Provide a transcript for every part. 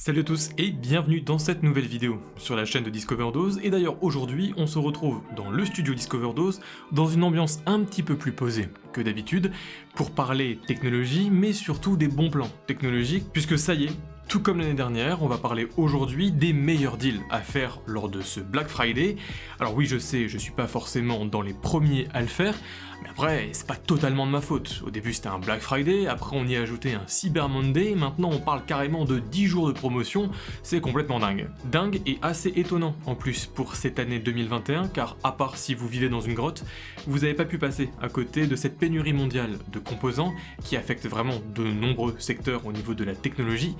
Salut à tous et bienvenue dans cette nouvelle vidéo sur la chaîne de Discoverdose. Et d'ailleurs aujourd'hui on se retrouve dans le studio Discoverdose dans une ambiance un petit peu plus posée que d'habitude pour parler technologie mais surtout des bons plans technologiques, puisque ça y est, tout comme l'année dernière, on va parler aujourd'hui des meilleurs deals à faire lors de ce Black Friday. Alors oui, je sais, je suis pas forcément dans les premiers à le faire, mais après, c'est pas totalement de ma faute. Au début c'était un Black Friday, après on y a ajouté un Cyber Monday, maintenant on parle carrément de 10 jours de promotion, c'est complètement dingue. Dingue et assez étonnant en plus pour cette année 2021, car à part si vous vivez dans une grotte, vous avez pas pu passer à côté de cette pénurie mondiale de composants qui affecte vraiment de nombreux secteurs au niveau de la technologie.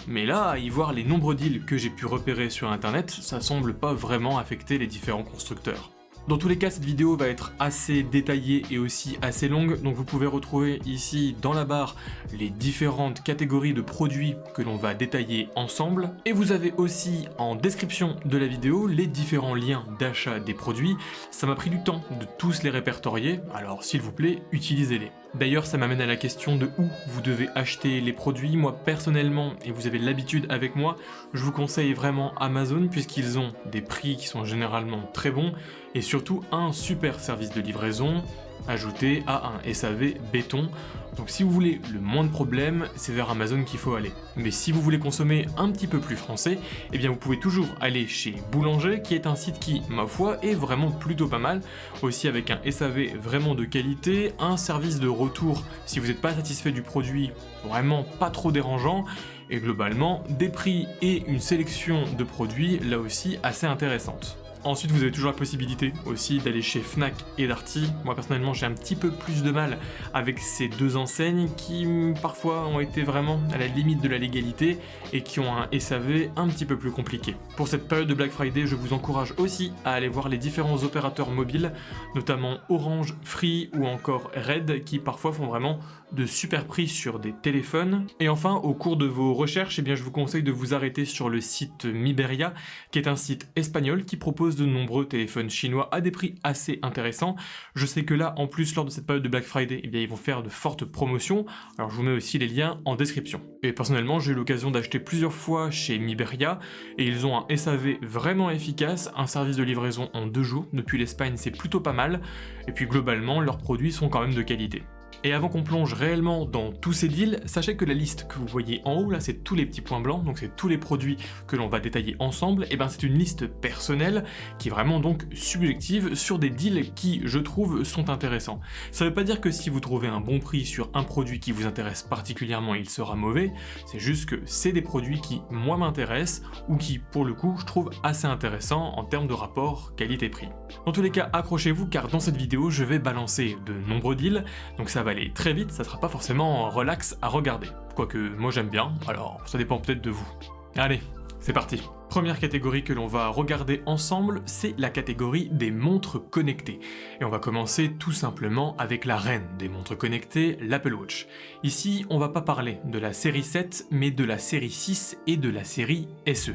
Mais là, à y voir les nombreux deals que j'ai pu repérer sur internet, ça semble pas vraiment affecter les différents constructeurs. Dans tous les cas, cette vidéo va être assez détaillée et aussi assez longue, donc vous pouvez retrouver ici dans la barre les différentes catégories de produits que l'on va détailler ensemble. Et vous avez aussi en description de la vidéo les différents liens d'achat des produits. Ça m'a pris du temps de tous les répertorier, alors s'il vous plaît, utilisez-les. D'ailleurs, ça m'amène à la question de où vous devez acheter les produits. Moi, personnellement, et vous avez l'habitude avec moi, je vous conseille vraiment Amazon puisqu'ils ont des prix qui sont généralement très bons et surtout un super service de livraison ajouté à un SAV béton. Donc si vous voulez le moins de problèmes, c'est vers Amazon qu'il faut aller. Mais si vous voulez consommer un petit peu plus français, eh bien vous pouvez toujours aller chez Boulanger, qui est un site qui, ma foi, est vraiment plutôt pas mal, aussi avec un SAV vraiment de qualité, un service de retour si vous n'êtes pas satisfait du produit, vraiment pas trop dérangeant, et globalement des prix et une sélection de produits là aussi assez intéressante. Ensuite, vous avez toujours la possibilité aussi d'aller chez Fnac et Darty. Moi personnellement, j'ai un petit peu plus de mal avec ces deux enseignes qui parfois ont été vraiment à la limite de la légalité et qui ont un SAV un petit peu plus compliqué. Pour cette période de Black Friday, je vous encourage aussi à aller voir les différents opérateurs mobiles, notamment Orange, Free ou encore Red, qui parfois font vraiment de super prix sur des téléphones. Et enfin, au cours de vos recherches, eh bien, je vous conseille de vous arrêter sur le site Miberia, qui est un site espagnol qui propose de nombreux téléphones chinois à des prix assez intéressants. Je sais que là, en plus, lors de cette période de Black Friday, eh bien, ils vont faire de fortes promotions. Alors, je vous mets aussi les liens en description. Et personnellement, j'ai eu l'occasion d'acheter plusieurs fois chez Miberia, et ils ont un SAV vraiment efficace, un service de livraison en 2 jours. Depuis l'Espagne, c'est plutôt pas mal. Et puis, globalement, leurs produits sont quand même de qualité. Et avant qu'on plonge réellement dans tous ces deals, sachez que la liste que vous voyez en haut, là, c'est tous les petits points blancs, donc c'est tous les produits que l'on va détailler ensemble, et ben c'est une liste personnelle qui est vraiment donc subjective sur des deals qui, je trouve, sont intéressants. Ça veut pas dire que si vous trouvez un bon prix sur un produit qui vous intéresse particulièrement, il sera mauvais, c'est juste que c'est des produits qui, moi, m'intéressent, ou qui, pour le coup, je trouve assez intéressants en termes de rapport qualité-prix. Dans tous les cas, accrochez-vous, car dans cette vidéo, je vais balancer de nombreux deals, donc ça va aller très vite, ça sera pas forcément relax à regarder. Quoique moi j'aime bien, alors ça dépend peut-être de vous. Allez, c'est parti. Première catégorie que l'on va regarder ensemble, c'est la catégorie des montres connectées. Et on va commencer tout simplement avec la reine des montres connectées, l'Apple Watch. Ici, on va pas parler de la série 7, mais de la série 6 et de la série SE.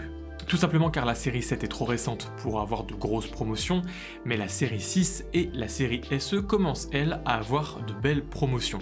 Tout simplement car la série 7 est trop récente pour avoir de grosses promotions, mais la série 6 et la série SE commencent, elles, à avoir de belles promotions.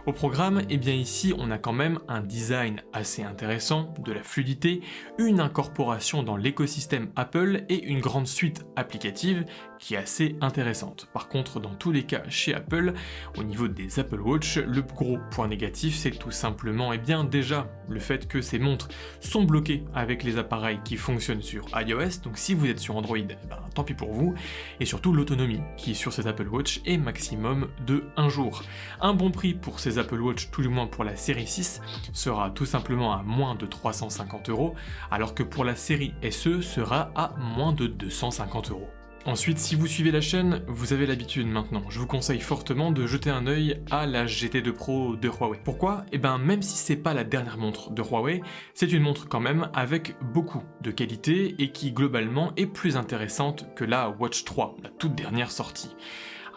Au programme, eh bien ici, on a quand même un design assez intéressant, de la fluidité, une incorporation dans l'écosystème Apple et une grande suite applicative qui est assez intéressante. Par contre, dans tous les cas, chez Apple, au niveau des Apple Watch, le gros point négatif, c'est tout simplement, eh bien déjà, le fait que ces montres sont bloquées avec les appareils qui fonctionnent sur iOS, donc si vous êtes sur Android, eh ben, tant pis pour vous, et surtout l'autonomie qui sur ces Apple Watch est maximum de 1 jour. Un bon prix pour ces Apple Watch, tout du moins pour la série 6, sera tout simplement à moins de 350 €, alors que pour la série SE sera à moins de 250 €. Ensuite, si vous suivez la chaîne, vous avez l'habitude maintenant. Je vous conseille fortement de jeter un œil à la GT2 Pro de Huawei. Pourquoi ? Eh ben, même si c'est pas la dernière montre de Huawei, c'est une montre quand même avec beaucoup de qualité et qui globalement est plus intéressante que la Watch 3, la toute dernière sortie.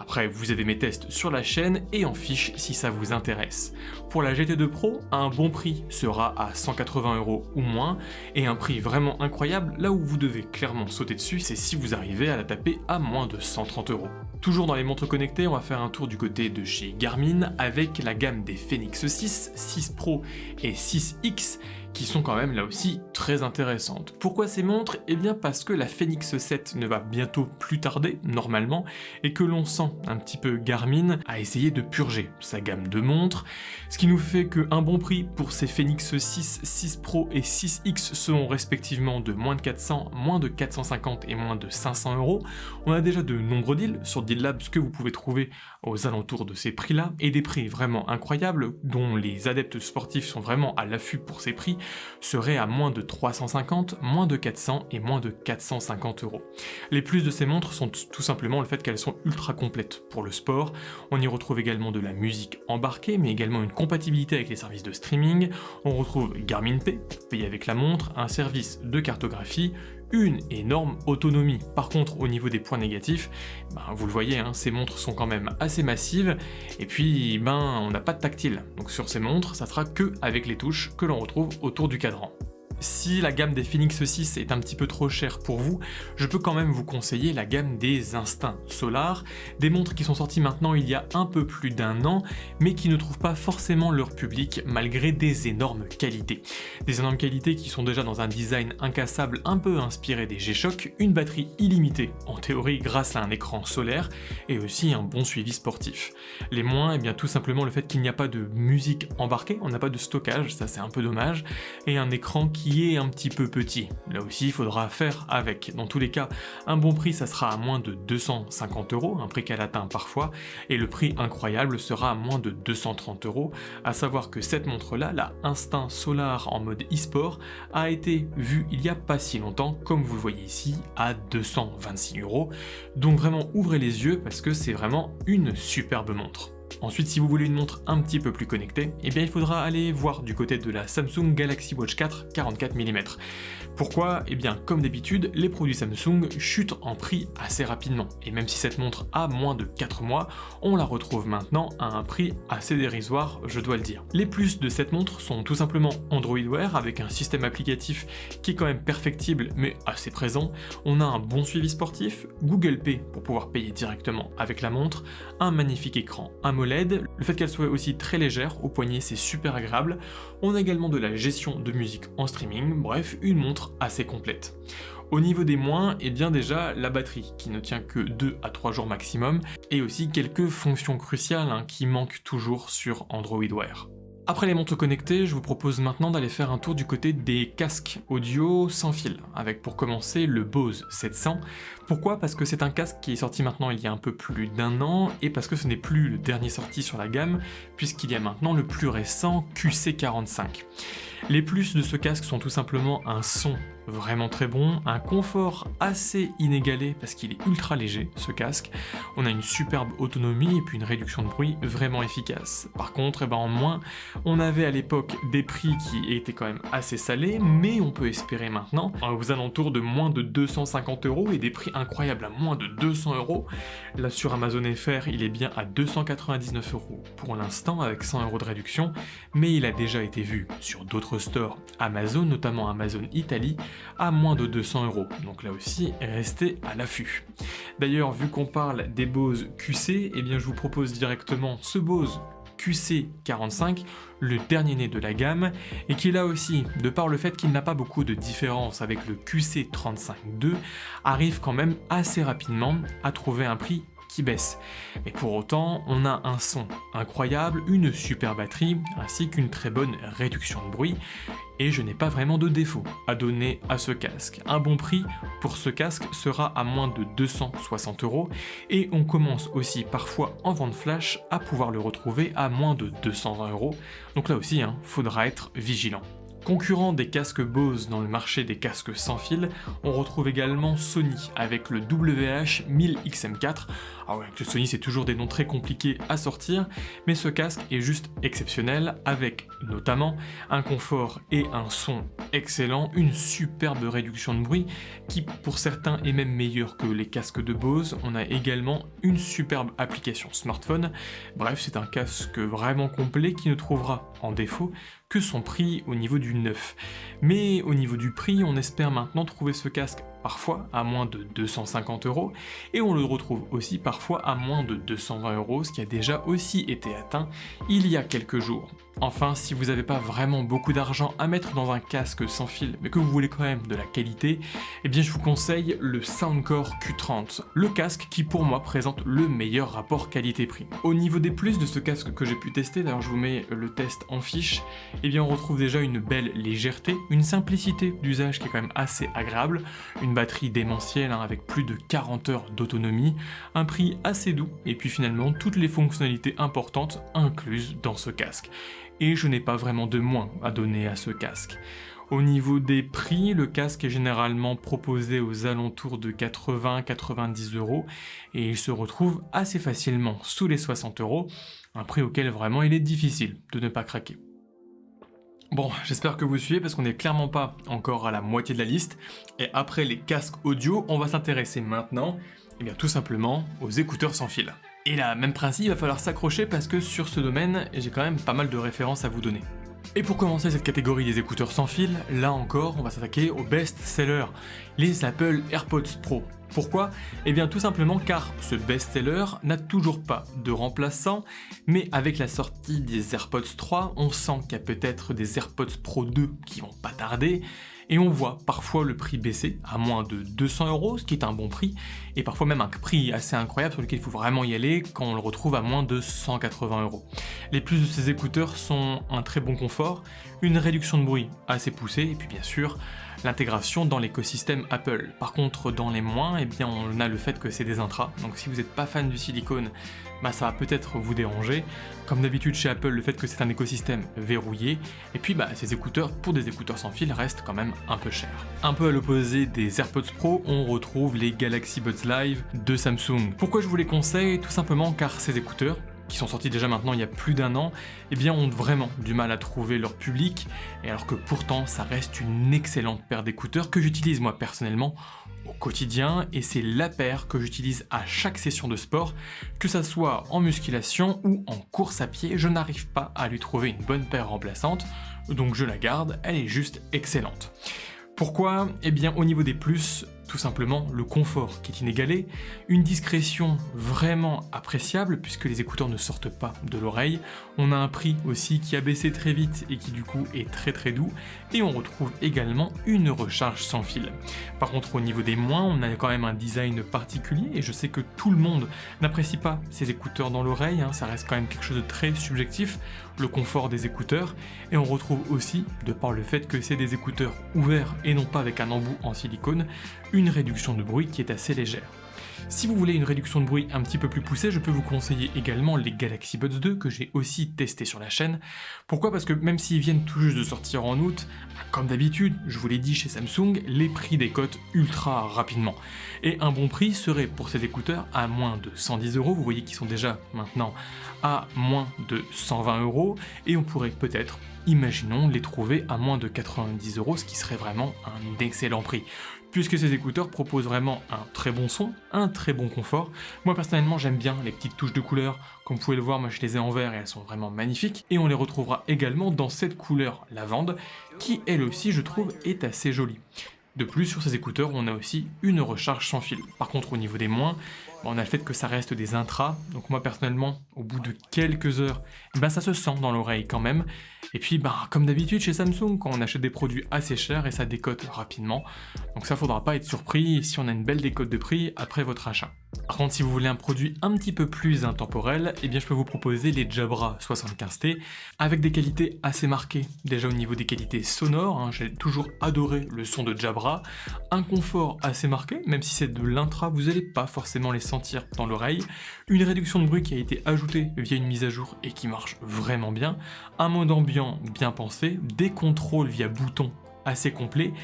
Après, vous avez mes tests sur la chaîne et en fiche si ça vous intéresse. Pour la GT2 Pro, un bon prix sera à 180 € ou moins, et un prix vraiment incroyable, là où vous devez clairement sauter dessus, c'est si vous arrivez à la taper à moins de 130 €. Toujours dans les montres connectées, on va faire un tour du côté de chez Garmin avec la gamme des Fenix 6, 6 Pro et 6X, qui sont quand même là aussi très intéressantes. Pourquoi ces montres? Eh bien parce que la Fenix 7 ne va bientôt plus tarder, normalement, et que l'on sent un petit peu Garmin à essayer de purger sa gamme de montres, ce qui nous fait qu'un bon prix pour ces Fenix 6, 6 Pro et 6X seront respectivement de moins de 400, moins de 450 et moins de 500 euros. On a déjà de nombreux deals sur Deal Labs que vous pouvez trouver aux alentours de ces prix-là, et des prix vraiment incroyables, dont les adeptes sportifs sont vraiment à l'affût pour ces prix, seraient à moins de 350, moins de 400 et moins de 450 euros. Les plus de ces montres sont tout simplement le fait qu'elles sont ultra complètes pour le sport. On y retrouve également de la musique embarquée, mais également une compatibilité avec les services de streaming. On retrouve Garmin Pay, payé avec la montre, un service de cartographie, une énorme autonomie. Par contre, au niveau des points négatifs, vous le voyez, ces montres sont quand même assez massives, et puis on n'a pas de tactile. Donc sur ces montres, ça sera que avec les touches que l'on retrouve autour du cadran. Si la gamme des Fenix 6 est un petit peu trop chère pour vous, je peux quand même vous conseiller la gamme des Instinct Solar, des montres qui sont sorties maintenant il y a un peu plus d'un an, mais qui ne trouvent pas forcément leur public malgré des énormes qualités. Des énormes qualités qui sont déjà dans un design incassable un peu inspiré des G-Shock, une batterie illimitée, en théorie grâce à un écran solaire, et aussi un bon suivi sportif. Les moins, tout simplement le fait qu'il n'y a pas de musique embarquée, on n'a pas de stockage, ça c'est un peu dommage, et un écran qui est un petit peu petit. Là aussi, il faudra faire avec. Dans tous les cas, un bon prix, ça sera à moins de 250 euros, un prix qu'elle atteint parfois, et le prix incroyable sera à moins de 230 euros, à savoir que cette montre-là, la Instinct Solar en mode e-sport, a été vue il y a pas si longtemps, comme vous le voyez ici, à 226 euros. Donc vraiment, ouvrez les yeux, parce que c'est vraiment une superbe montre. Ensuite, si vous voulez une montre un petit peu plus connectée, il faudra aller voir du côté de la Samsung Galaxy Watch 4 44 mm. Pourquoi? Comme d'habitude, les produits Samsung chutent en prix assez rapidement, et même si cette montre a moins de 4 mois, on la retrouve maintenant à un prix assez dérisoire, je dois le dire. Les plus de cette montre sont tout simplement Android Wear, avec un système applicatif qui est quand même perfectible, mais assez présent. On a un bon suivi sportif, Google Pay pour pouvoir payer directement avec la montre, un magnifique écran AMOLED, le fait qu'elle soit aussi très légère, au poignet c'est super agréable. On a également de la gestion de musique en streaming, bref, une montre assez complète. Au niveau des moins, déjà la batterie qui ne tient que 2 à 3 jours maximum, et aussi quelques fonctions cruciales qui manquent toujours sur Android Wear. Après les montres connectées, je vous propose maintenant d'aller faire un tour du côté des casques audio sans fil, avec pour commencer le Bose 700. Pourquoi? Parce que c'est un casque qui est sorti maintenant il y a un peu plus d'un an, et parce que ce n'est plus le dernier sorti sur la gamme, puisqu'il y a maintenant le plus récent QC45. Les plus de ce casque sont tout simplement un son vraiment très bon, un confort assez inégalé parce qu'il est ultra léger ce casque, on a une superbe autonomie et puis une réduction de bruit vraiment efficace. Par contre, en moins, on avait à l'époque des prix qui étaient quand même assez salés, mais on peut espérer maintenant aux alentours de moins de 250 euros et des prix incroyables à moins de 200 euros. Là sur Amazon FR, il est bien à 299 euros pour l'instant avec 100 euros de réduction, mais il a déjà été vu sur d'autres stores Amazon, notamment Amazon Italie, à moins de 200 euros. Donc là aussi, restez à l'affût. D'ailleurs, vu qu'on parle des Bose QC, je vous propose directement ce Bose QC45, le dernier né de la gamme, et qui là aussi, de par le fait qu'il n'a pas beaucoup de différence avec le QC35-2, arrive quand même assez rapidement à trouver un prix qui baisse. Mais pour autant, on a un son incroyable, une super batterie, ainsi qu'une très bonne réduction de bruit, et je n'ai pas vraiment de défaut à donner à ce casque. Un bon prix pour ce casque sera à moins de 260 euros, et on commence aussi parfois en vente flash à pouvoir le retrouver à moins de 220 euros, donc là aussi, faudra être vigilant. Concurrent des casques Bose dans le marché des casques sans fil, on retrouve également Sony avec le WH-1000XM4. Ah ouais, que Sony c'est toujours des noms très compliqués à sortir, mais ce casque est juste exceptionnel avec notamment un confort et un son excellent, une superbe réduction de bruit qui pour certains est même meilleure que les casques de Bose. On a également une superbe application smartphone. Bref, c'est un casque vraiment complet qui ne trouvera en défaut que son prix au niveau du neuf. Mais au niveau du prix, on espère maintenant trouver ce casque parfois à moins de 250 €, et on le retrouve aussi parfois à moins de 220 €, ce qui a déjà aussi été atteint il y a quelques jours. Enfin, si vous n'avez pas vraiment beaucoup d'argent à mettre dans un casque sans fil, mais que vous voulez quand même de la qualité, eh bien je vous conseille le Soundcore Q30, le casque qui pour moi présente le meilleur rapport qualité-prix. Au niveau des plus de ce casque que j'ai pu tester, d'ailleurs je vous mets le test en fiche, eh bien on retrouve déjà une belle légèreté, une simplicité d'usage qui est quand même assez agréable, une batterie démentielle avec plus de 40 heures d'autonomie, un prix assez doux, et puis finalement toutes les fonctionnalités importantes incluses dans ce casque. Et je n'ai pas vraiment de moins à donner à ce casque. Au niveau des prix, le casque est généralement proposé aux alentours de 80-90 € et il se retrouve assez facilement sous les 60 €, un prix auquel vraiment il est difficile de ne pas craquer. Bon, j'espère que vous suivez parce qu'on n'est clairement pas encore à la moitié de la liste, et après les casques audio, on va s'intéresser maintenant, eh bien tout simplement, aux écouteurs sans fil. Et là, même principe, il va falloir s'accrocher parce que sur ce domaine, j'ai quand même pas mal de références à vous donner. Et pour commencer cette catégorie des écouteurs sans fil, là encore, on va s'attaquer aux best-sellers, les Apple AirPods Pro. Pourquoi? Eh bien tout simplement car ce best-seller n'a toujours pas de remplaçant, mais avec la sortie des AirPods 3, on sent qu'il y a peut-être des AirPods Pro 2 qui vont pas tarder, et on voit parfois le prix baisser à moins de 200 €, ce qui est un bon prix, et parfois même un prix assez incroyable sur lequel il faut vraiment y aller quand on le retrouve à moins de 180 €. Les plus de ces écouteurs sont un très bon confort, une réduction de bruit assez poussée, et puis bien sûr l'intégration dans l'écosystème Apple. Par contre, dans les moins, eh bien on a le fait que c'est des intras, donc si vous n'êtes pas fan du silicone, ça va peut-être vous déranger. Comme d'habitude chez Apple, le fait que c'est un écosystème verrouillé, et puis ces écouteurs, pour des écouteurs sans fil, restent quand même un peu chers. Un peu à l'opposé des AirPods Pro, on retrouve les Galaxy Buds Live de Samsung. Pourquoi je vous les conseille? Tout simplement car ces écouteurs, qui sont sortis déjà maintenant il y a plus d'1 an, eh bien ont vraiment du mal à trouver leur public, et alors que pourtant ça reste une excellente paire d'écouteurs que j'utilise moi personnellement au quotidien, et c'est la paire que j'utilise à chaque session de sport, que ça soit en musculation ou en course à pied, je n'arrive pas à lui trouver une bonne paire remplaçante, donc je la garde, elle est juste excellente. Pourquoi? Eh bien au niveau des plus, tout simplement le confort qui est inégalé, une discrétion vraiment appréciable puisque les écouteurs ne sortent pas de l'oreille, on a un prix aussi qui a baissé très vite et qui du coup est très doux, et on retrouve également une recharge sans fil. Par contre au niveau des moins, on a quand même un design particulier, et je sais que tout le monde n'apprécie pas ces écouteurs dans l'oreille, ça reste quand même quelque chose de très subjectif, le confort des écouteurs, et on retrouve aussi, de par le fait que c'est des écouteurs ouverts et non pas avec un embout en silicone, une réduction de bruit qui est assez légère. Si vous voulez une réduction de bruit un petit peu plus poussée, je peux vous conseiller également les Galaxy Buds 2 que j'ai aussi testé sur la chaîne. Pourquoi? Parce que même s'ils viennent tout juste de sortir en août, comme d'habitude, je vous l'ai dit chez Samsung, les prix décotent ultra rapidement. Et un bon prix serait pour ces écouteurs à moins de 110 €, vous voyez qu'ils sont déjà maintenant à moins de 120 €, et on pourrait peut-être, imaginons, les trouver à moins de 90 €, ce qui serait vraiment un excellent prix. Puisque ces écouteurs proposent vraiment un très bon son, un très bon confort. Moi personnellement j'aime bien les petites touches de couleur, comme vous pouvez le voir moi je les ai en vert et elles sont vraiment magnifiques, et on les retrouvera également dans cette couleur lavande, qui elle aussi je trouve est assez jolie. De plus, sur ces écouteurs, on a aussi une recharge sans fil. Par contre, au niveau des moins, on a le fait que ça reste des intras, donc moi personnellement, au bout de quelques heures, ça se sent dans l'oreille quand même. Et puis, comme d'habitude chez Samsung, quand on achète des produits assez chers, et ça décote rapidement, donc ça faudra pas être surpris si on a une belle décote de prix après votre achat. Par contre, si vous voulez un produit un petit peu plus intemporel, eh bien je peux vous proposer les Jabra 75T avec des qualités assez marquées. Déjà au niveau des qualités sonores, j'ai toujours adoré le son de Jabra, un confort assez marqué, même si c'est de l'intra, vous n'allez pas forcément les sentir dans l'oreille, une réduction de bruit qui a été ajoutée via une mise à jour et qui marche vraiment bien, un mode ambiant bien pensé, des contrôles via bouton assez complets,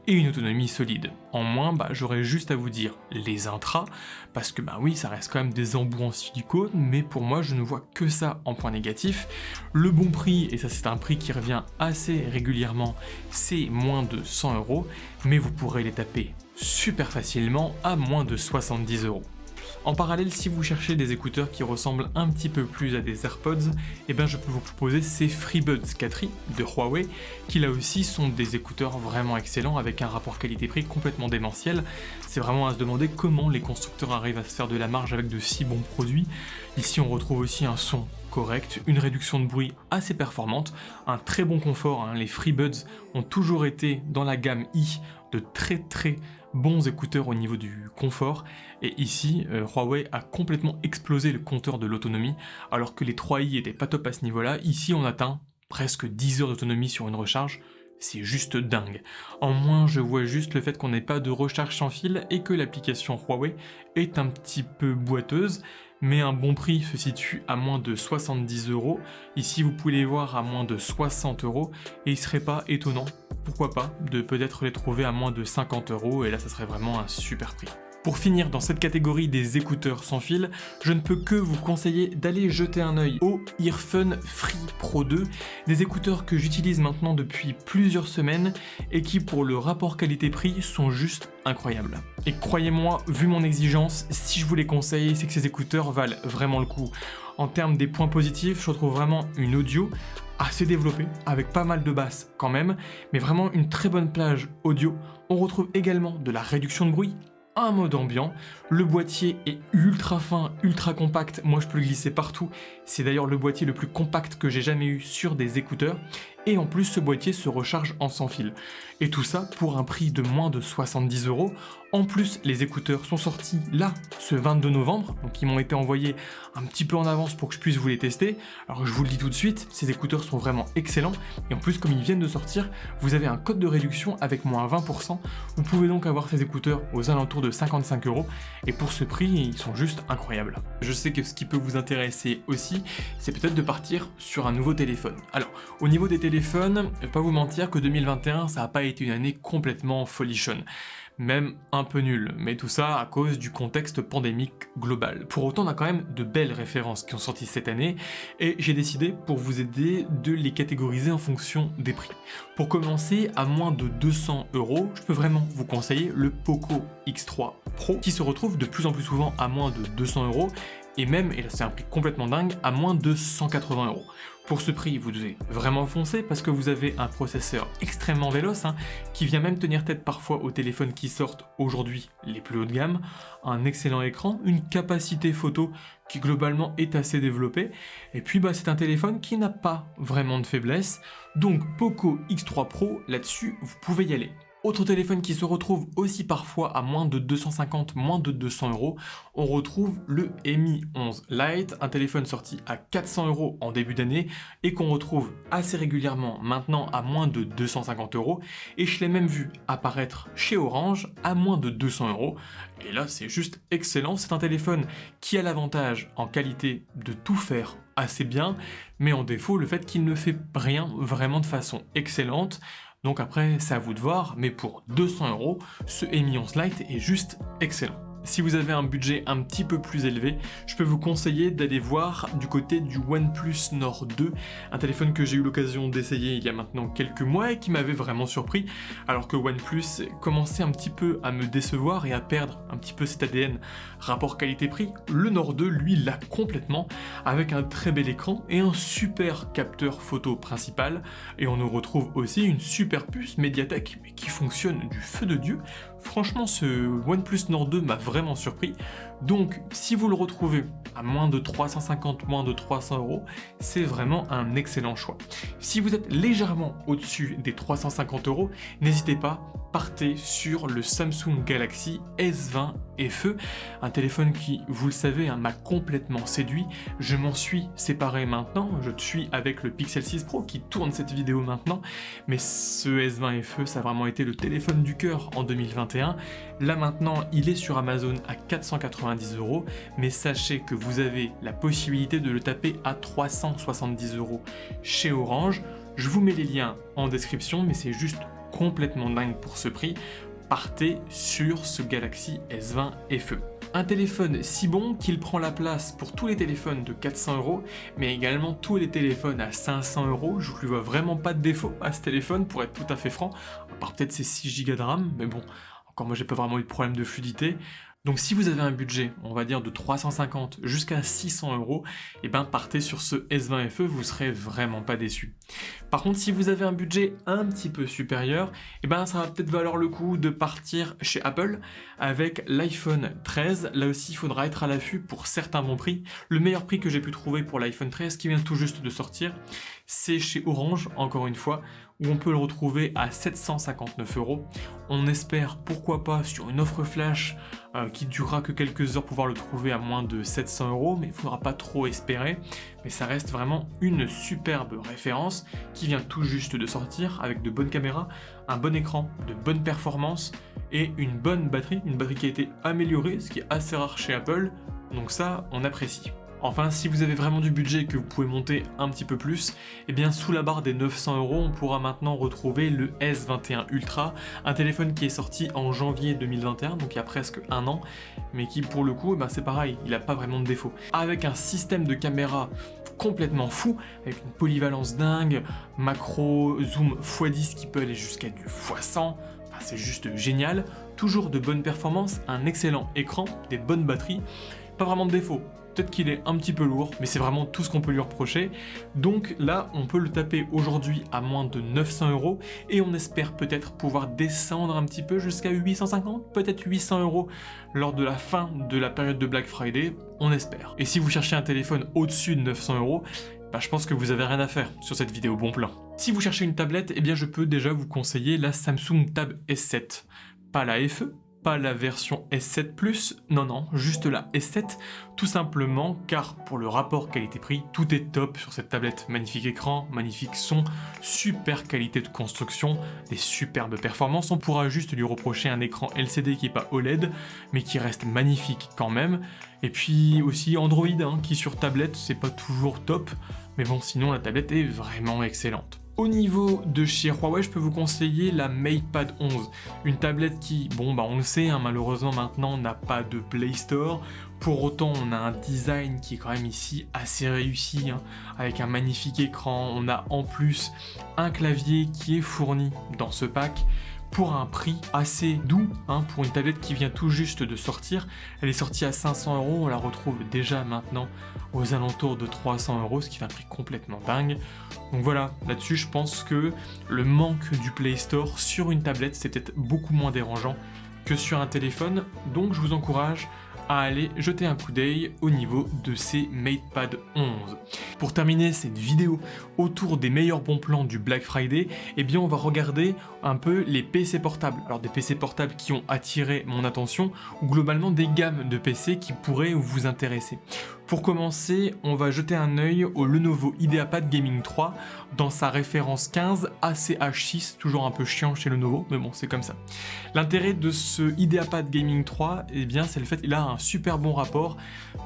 et une autonomie solide. En moins, j'aurais juste à vous dire les intras, parce que oui, ça reste quand même des embouts en silicone, mais pour moi, je ne vois que ça en point négatif. Le bon prix, et ça c'est un prix qui revient assez régulièrement, c'est moins de 100 €, mais vous pourrez les taper super facilement à moins de 70 €. En parallèle, si vous cherchez des écouteurs qui ressemblent un petit peu plus à des AirPods, eh bien je peux vous proposer ces FreeBuds 4i de Huawei, qui là aussi sont des écouteurs vraiment excellents avec un rapport qualité-prix complètement démentiel. C'est vraiment à se demander comment les constructeurs arrivent à se faire de la marge avec de si bons produits. Ici on retrouve aussi un son correct, une réduction de bruit assez performante, un très bon confort, hein. Les FreeBuds ont toujours été dans la gamme i de très bons écouteurs au niveau du confort, et ici Huawei a complètement explosé le compteur de l'autonomie, alors que les 3i étaient pas top à ce niveau-là. Ici on atteint presque 10 heures d'autonomie sur une recharge. C'est juste dingue. En moins, je vois juste le fait qu'on n'ait pas de recharge sans fil et que l'application Huawei est un petit peu boiteuse, mais un bon prix se situe à moins de 70 €. Ici, vous pouvez les voir à moins de 60 € et il serait pas étonnant, pourquoi pas, de peut-être les trouver à moins de 50 € et là, ça serait vraiment un super prix. Pour finir dans cette catégorie des écouteurs sans fil, je ne peux que vous conseiller d'aller jeter un œil au Earphone Free Pro 2, des écouteurs que j'utilise maintenant depuis plusieurs semaines et qui pour le rapport qualité-prix sont juste incroyables. Et croyez-moi, vu mon exigence, si je vous les conseille, c'est que ces écouteurs valent vraiment le coup. En termes des points positifs, je retrouve vraiment une audio assez développée, avec pas mal de basses quand même, mais vraiment une très bonne plage audio. On retrouve également de la réduction de bruit, un mode ambiant, le boîtier est ultra fin, ultra compact, moi je peux le glisser partout, c'est d'ailleurs le boîtier le plus compact que j'ai jamais eu sur des écouteurs, et en plus ce boîtier se recharge en sans fil. Et tout ça pour un prix de moins de 70 €. En plus, les écouteurs sont sortis là, ce 22 novembre, donc ils m'ont été envoyés un petit peu en avance pour que je puisse vous les tester. Alors je vous le dis tout de suite, ces écouteurs sont vraiment excellents, et en plus comme ils viennent de sortir, vous avez un code de réduction avec moins 20%. Vous pouvez donc avoir ces écouteurs aux alentours de 55 €, et pour ce prix, ils sont juste incroyables. Je sais que ce qui peut vous intéresser aussi, c'est peut-être de partir sur un nouveau téléphone. Alors, au niveau des téléphones, je vais pas vous mentir que 2021, ça n'a pas été une année complètement folichonne. Même un peu nul, mais tout ça à cause du contexte pandémique global. Pour autant, on a quand même de belles références qui ont sorti cette année, et j'ai décidé, pour vous aider, de les catégoriser en fonction des prix. Pour commencer, à moins de 200 €, je peux vraiment vous conseiller le Poco X3 Pro, qui se retrouve de plus en plus souvent à moins de 200 €, et même, et là c'est un prix complètement dingue, à moins de 180 €. Pour ce prix, vous devez vraiment foncer parce que vous avez un processeur extrêmement véloce, hein, qui vient même tenir tête parfois aux téléphones qui sortent aujourd'hui les plus haut de gamme, un excellent écran, une capacité photo qui globalement est assez développée, et puis c'est un téléphone qui n'a pas vraiment de faiblesse, donc Poco X3 Pro, là-dessus, vous pouvez y aller. Autre téléphone qui se retrouve aussi parfois à moins de 250, moins de 200 €, on retrouve le Mi 11 Lite, un téléphone sorti à 400 € en début d'année et qu'on retrouve assez régulièrement maintenant à moins de 250 €, et je l'ai même vu apparaître chez Orange à moins de 200 €, et là c'est juste excellent. C'est un téléphone qui a l'avantage en qualité de tout faire assez bien, mais en défaut le fait qu'il ne fait rien vraiment de façon excellente. Donc après, c'est à vous de voir, mais pour 200 €, ce Mi 11 Lite est juste excellent. Si vous avez un budget un petit peu plus élevé, je peux vous conseiller d'aller voir du côté du OnePlus Nord 2, un téléphone que j'ai eu l'occasion d'essayer il y a maintenant quelques mois et qui m'avait vraiment surpris, alors que OnePlus commençait un petit peu à me décevoir et à perdre un petit peu cet ADN rapport qualité-prix. Le Nord 2, lui, l'a complètement, avec un très bel écran et un super capteur photo principal, et on nous retrouve aussi une super puce Mediatek, mais qui fonctionne du feu de Dieu. Franchement, ce OnePlus Nord 2 m'a vraiment surpris. Donc, si vous le retrouvez à moins de 350, moins de 300 €, c'est vraiment un excellent choix. Si vous êtes légèrement au-dessus des 350 €, n'hésitez pas, partez sur le Samsung Galaxy S20 FE, un téléphone qui, vous le savez, m'a complètement séduit. Je m'en suis séparé maintenant, je suis avec le Pixel 6 Pro qui tourne cette vidéo maintenant, mais ce S20 FE, ça a vraiment été le téléphone du cœur en 2021. Là maintenant, il est sur Amazon à 490 €, mais sachez que vous avez la possibilité de le taper à 370 € chez Orange. Je vous mets les liens en description, mais c'est juste complètement dingue pour ce prix. Partez sur ce Galaxy S20 FE. Un téléphone si bon qu'il prend la place pour tous les téléphones de 400 €, mais également tous les téléphones à 500 €. Je ne lui vois vraiment pas de défaut à ce téléphone, pour être tout à fait franc, à part peut-être ses 6 Go de RAM, mais bon, encore moi j'ai pas vraiment eu de problème de fluidité. Donc si vous avez un budget, on va dire de 350 jusqu'à 600 €, et ben partez sur ce S20 FE, vous serez vraiment pas déçus. Par contre, si vous avez un budget un petit peu supérieur, et ben ça va peut-être valoir le coup de partir chez Apple avec l'iPhone 13. Là aussi, il faudra être à l'affût pour certains bons prix. Le meilleur prix que j'ai pu trouver pour l'iPhone 13 qui vient tout juste de sortir, c'est chez Orange, encore une fois, où on peut le retrouver à 759 €. On espère, pourquoi pas, sur une offre flash qui durera que quelques heures, pouvoir le trouver à moins de 700 €, mais il ne faudra pas trop espérer. Mais ça reste vraiment une superbe référence qui vient tout juste de sortir avec de bonnes caméras, un bon écran, de bonnes performances et une bonne batterie, une batterie qui a été améliorée, ce qui est assez rare chez Apple, donc ça, on apprécie. Enfin, si vous avez vraiment du budget et que vous pouvez monter un petit peu plus, eh bien sous la barre des 900 €, on pourra maintenant retrouver le S21 Ultra, un téléphone qui est sorti en janvier 2021, donc il y a presque un an, mais qui pour le coup, eh ben, c'est pareil, il n'a pas vraiment de défaut. Avec un système de caméra complètement fou, avec une polyvalence dingue, macro, zoom x10 qui peut aller jusqu'à du x100, enfin, c'est juste génial, toujours de bonnes performances, un excellent écran, des bonnes batteries, pas vraiment de défaut. Peut-être qu'il est un petit peu lourd, mais c'est vraiment tout ce qu'on peut lui reprocher. Donc là, on peut le taper aujourd'hui à moins de 900 € et on espère peut-être pouvoir descendre un petit peu jusqu'à 850, peut-être 800 € lors de la fin de la période de Black Friday, on espère. Et si vous cherchez un téléphone au-dessus de 900 €, bah, je pense que vous avez rien à faire sur cette vidéo bon plan. Si vous cherchez une tablette, eh bien je peux déjà vous conseiller la Samsung Tab S7. Pas la FE, pas la version S7 Plus, non, juste la S7, tout simplement car pour le rapport qualité-prix, tout est top sur cette tablette. Magnifique écran, magnifique son, super qualité de construction, des superbes performances. On pourra juste lui reprocher un écran LCD qui n'est pas OLED, mais qui reste magnifique quand même. Et puis aussi Android, qui sur tablette, c'est pas toujours top, mais bon, sinon la tablette est vraiment excellente. Au niveau de chez Huawei, je peux vous conseiller la MatePad 11, une tablette qui, bon bah on le sait, malheureusement maintenant n'a pas de Play Store. Pour autant, on a un design qui est quand même ici assez réussi, avec un magnifique écran. On a en plus un clavier qui est fourni dans ce pack pour un prix assez doux, pour une tablette qui vient tout juste de sortir. Elle est sortie à 500 €, on la retrouve déjà maintenant aux alentours de 300 €, ce qui fait un prix complètement dingue. Donc voilà, là-dessus je pense que le manque du Play Store sur une tablette, c'est peut-être beaucoup moins dérangeant que sur un téléphone, donc je vous encourage à aller jeter un coup d'œil au niveau de ces MatePad 11. Pour terminer cette vidéo autour des meilleurs bons plans du Black Friday, eh bien on va regarder un peu les PC portables. Alors des PC portables qui ont attiré mon attention, ou globalement des gammes de PC qui pourraient vous intéresser. Pour commencer, on va jeter un œil au Lenovo IdeaPad Gaming 3 dans sa référence 15 ACH6, toujours un peu chiant chez Lenovo, mais bon, c'est comme ça. L'intérêt de ce IdeaPad Gaming 3, eh bien, c'est le fait qu'il a un super bon rapport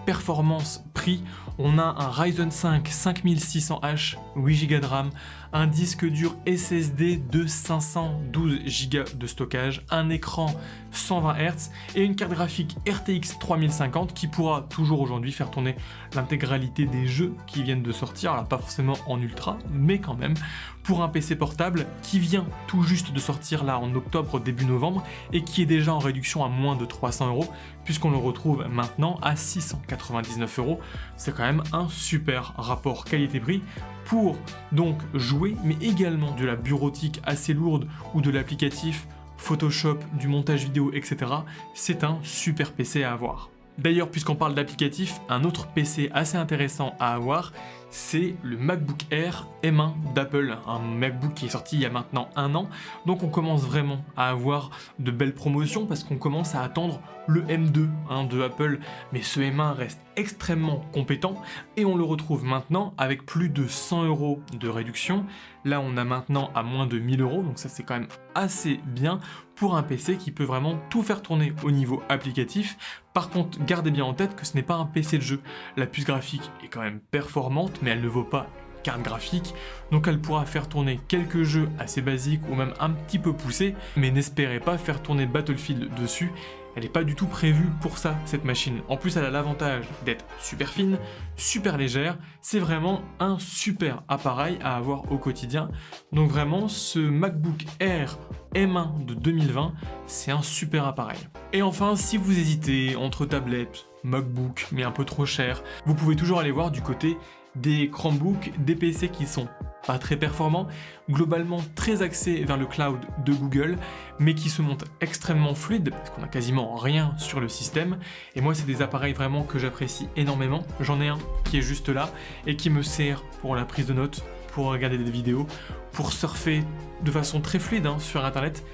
performance-prix. On a un Ryzen 5 5600H, 8 Go de RAM, un disque dur SSD de 512 Go de stockage, un écran 120 Hz et une carte graphique RTX 3050 qui pourra toujours aujourd'hui faire tourner l'intégralité des jeux qui viennent de sortir, alors pas forcément en ultra, mais quand même, pour un PC portable qui vient tout juste de sortir là en octobre, début novembre, et qui est déjà en réduction à moins de 300 €, puisqu'on le retrouve maintenant à 699 €. C'est quand même un super rapport qualité-prix pour donc jouer, mais également de la bureautique assez lourde ou de l'applicatif Photoshop, du montage vidéo, etc. C'est un super PC à avoir. D'ailleurs, puisqu'on parle d'applicatif, un autre PC assez intéressant à avoir, c'est le MacBook Air M1 d'Apple, un MacBook qui est sorti il y a maintenant un an, donc on commence vraiment à avoir de belles promotions parce qu'on commence à attendre le M2 de Apple, mais ce M1 reste extrêmement compétent et on le retrouve maintenant avec plus de 100 € de réduction. Là on a maintenant à moins de 1000 €, donc ça c'est quand même assez bien pour un PC qui peut vraiment tout faire tourner au niveau applicatif. Par contre, gardez bien en tête que ce n'est pas un PC de jeu. La puce graphique est quand même performante, mais elle ne vaut pas carte graphique, donc elle pourra faire tourner quelques jeux assez basiques ou même un petit peu poussés, mais n'espérez pas faire tourner Battlefield dessus, Elle n'est pas du tout prévue pour ça, cette machine. En plus, elle a l'avantage d'être super fine, super légère. C'est vraiment un super appareil à avoir au quotidien. Donc vraiment, ce MacBook Air M1 de 2020, c'est un super appareil. Et enfin, si vous hésitez entre tablettes, MacBook, mais un peu trop cher, vous pouvez toujours aller voir du côté des Chromebooks, des PC qui sont pas très performants, globalement très axés vers le cloud de Google, mais qui se montent extrêmement fluides, parce qu'on a quasiment rien sur le système, et moi c'est des appareils vraiment que j'apprécie énormément. J'en ai un qui est juste là, et qui me sert pour la prise de notes, pour regarder des vidéos, pour surfer de façon très fluide sur internet.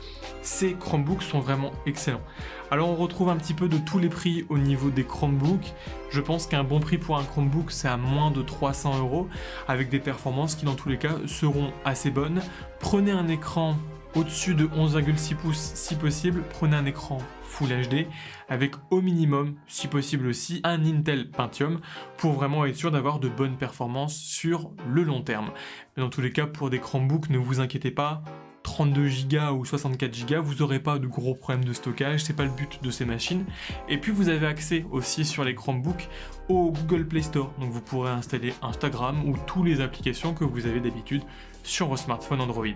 Ces Chromebooks sont vraiment excellents. Alors on retrouve un petit peu de tous les prix au niveau des Chromebooks. Je pense qu'un bon prix pour un Chromebook c'est à moins de 300 €, avec des performances qui dans tous les cas seront assez bonnes. Prenez un écran au-dessus de 11,6 pouces si possible, prenez un écran Full HD avec au minimum, si possible aussi, un Intel Pentium pour vraiment être sûr d'avoir de bonnes performances sur le long terme. Mais dans tous les cas, pour des Chromebooks, ne vous inquiétez pas, 32 Go ou 64 Go, vous n'aurez pas de gros problèmes de stockage, c'est pas le but de ces machines. Et puis vous avez accès aussi sur les Chromebooks au Google Play Store, donc vous pourrez installer Instagram ou toutes les applications que vous avez d'habitude sur vos smartphones Android.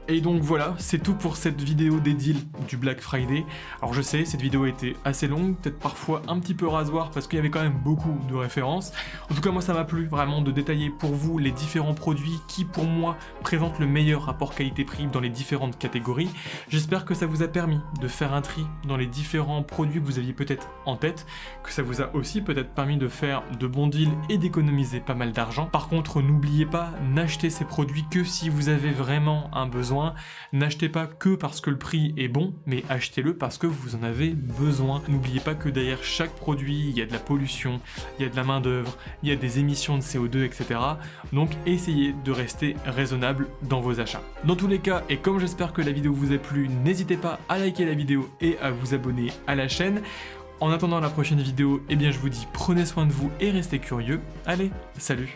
Et donc voilà, c'est tout pour cette vidéo des deals du Black Friday. Alors je sais, cette vidéo était assez longue, peut-être parfois un petit peu rasoir parce qu'il y avait quand même beaucoup de références. En tout cas moi ça m'a plu vraiment de détailler pour vous les différents produits qui pour moi présentent le meilleur rapport qualité-prix dans les différentes catégories. J'espère que ça vous a permis de faire un tri dans les différents produits que vous aviez peut-être en tête, que ça vous a aussi peut-être permis de faire de bons deals et d'économiser pas mal d'argent. Par contre, n'oubliez pas, n'achetez ces produits que si vous avez vraiment un besoin. N'achetez pas que parce que le prix est bon, mais achetez-le parce que vous en avez besoin. N'oubliez pas que derrière chaque produit, il y a de la pollution, il y a de la main d'œuvre, il y a des émissions de CO2, etc. Donc essayez de rester raisonnable dans vos achats. Dans tous les cas, et comme j'espère que la vidéo vous a plu, n'hésitez pas à liker la vidéo et à vous abonner à la chaîne. En attendant la prochaine vidéo, eh bien je vous dis prenez soin de vous et restez curieux. Allez, salut!